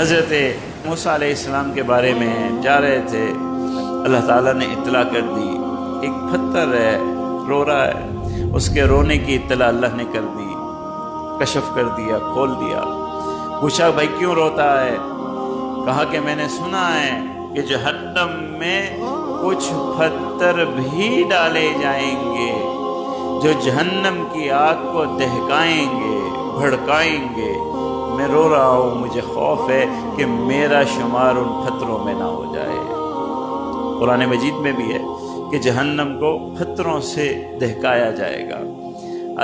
حضرت موسیٰ علیہ السلام کے بارے میں جا رہے تھے، اللہ تعالیٰ نے اطلاع کر دی، ایک پتھر ہے رو رہا ہے، اس کے رونے کی اطلاع اللہ نے کر دی، کشف کر دیا، کھول دیا۔ پوچھا بھائی کیوں روتا ہے؟ کہا کہ میں نے سنا ہے کہ جہنم میں کچھ پتھر بھی ڈالے جائیں گے جو جہنم کی آگ کو دہکائیں گے، بھڑکائیں گے۔ میں رو رہا ہوں، مجھے خوف ہے کہ میرا شمار ان پتھروں میں نہ ہو جائے۔ قرآن مجید میں بھی ہے کہ جہنم کو پتھروں سے دہکایا جائے گا۔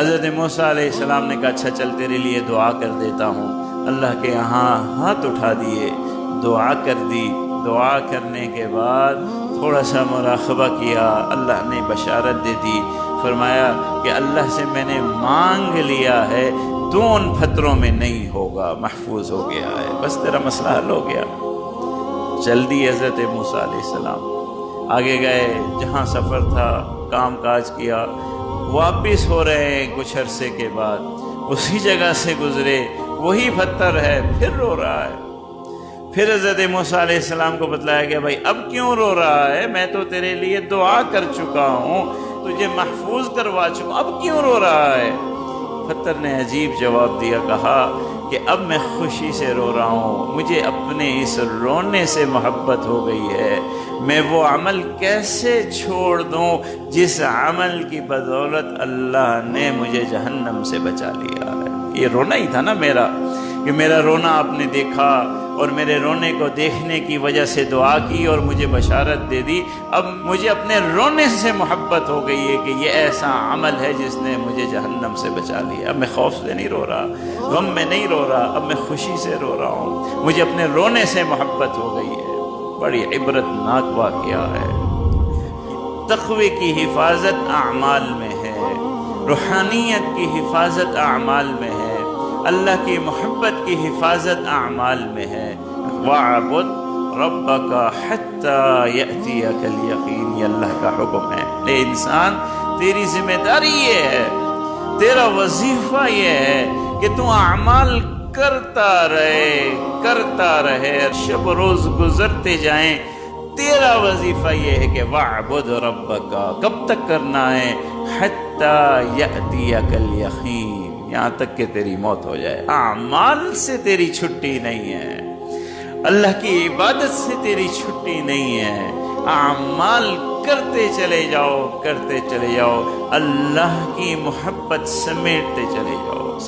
حضرت موسیٰ علیہ السلام نے کہا اچھا چل تیرے لیے دعا کر دیتا ہوں۔ اللہ کے یہاں ہاتھ اٹھا دیے، دعا کر دی۔ دعا کرنے کے بعد تھوڑا سا مراقبہ کیا، اللہ نے بشارت دے دی، فرمایا کہ اللہ سے میں نے مانگ لیا ہے، تو ان پتھروں میں نہیں ہوگا، محفوظ ہو گیا ہے، بس تیرا مسئلہ حل ہو گیا۔ چل دی حضرت موسیٰ علیہ السلام، آگے گئے، جہاں سفر تھا کام کاج کیا، واپس ہو رہے ہیں کچھ عرصے کے بعد، اسی جگہ سے گزرے، وہی پتھر ہے، پھر رو رہا ہے۔ پھر حضرت موسیٰ علیہ السلام کو بتلایا گیا بھائی اب کیوں رو رہا ہے؟ میں تو تیرے لیے دعا کر چکا ہوں، تجھے محفوظ کروا چکا، اب کیوں رو رہا ہے؟ پتھر نے عجیب جواب دیا، کہا کہ اب میں خوشی سے رو رہا ہوں، مجھے اپنے اس رونے سے محبت ہو گئی ہے، میں وہ عمل کیسے چھوڑ دوں جس عمل کی بدولت اللہ نے مجھے جہنم سے بچا لیا ہے۔ یہ رونا ہی تھا نا میرا، کہ میرا رونا آپ نے دیکھا اور میرے رونے کو دیکھنے کی وجہ سے دعا کی اور مجھے بشارت دے دی۔ اب مجھے اپنے رونے سے محبت ہو گئی ہے کہ یہ ایسا عمل ہے جس نے مجھے جہنم سے بچا لیا۔ اب میں خوف سے نہیں رو رہا، غم میں نہیں رو رہا، اب میں خوشی سے رو رہا ہوں، مجھے اپنے رونے سے محبت ہو گئی ہے۔ بڑی عبرتناک واقعہ ہے۔ تقوی کی حفاظت اعمال میں ہے، روحانیت کی حفاظت اعمال میں ہے، اللہ کی محبت کی حفاظت اعمال میں ہے۔ وَاعْبُدْ رَبَّكَ حَتَّى يَأْتِيَكَ الْيَقِينُ، یہ اللہ کا حکم ہے۔ اے انسان، تیری ذمہ داری یہ ہے، تیرا وظیفہ یہ ہے کہ تو اعمال کرتا رہے، شب روز گزرتے جائیں۔ تیرا وظیفہ یہ ہے کہ وَاعْبُدْ رَبَّكَ، کب تک کرنا ہے؟ حَتَّى يَأْتِيَكَ الْيَقِينُ، یہاں تک کہ تیری موت ہو جائے۔ اعمال سے تیری چھٹی نہیں ہے، اللہ کی عبادت سے تیری چھٹی نہیں ہے، اعمال کرتے چلے جاؤ، اللہ کی محبت سمیٹتے چلے جاؤ۔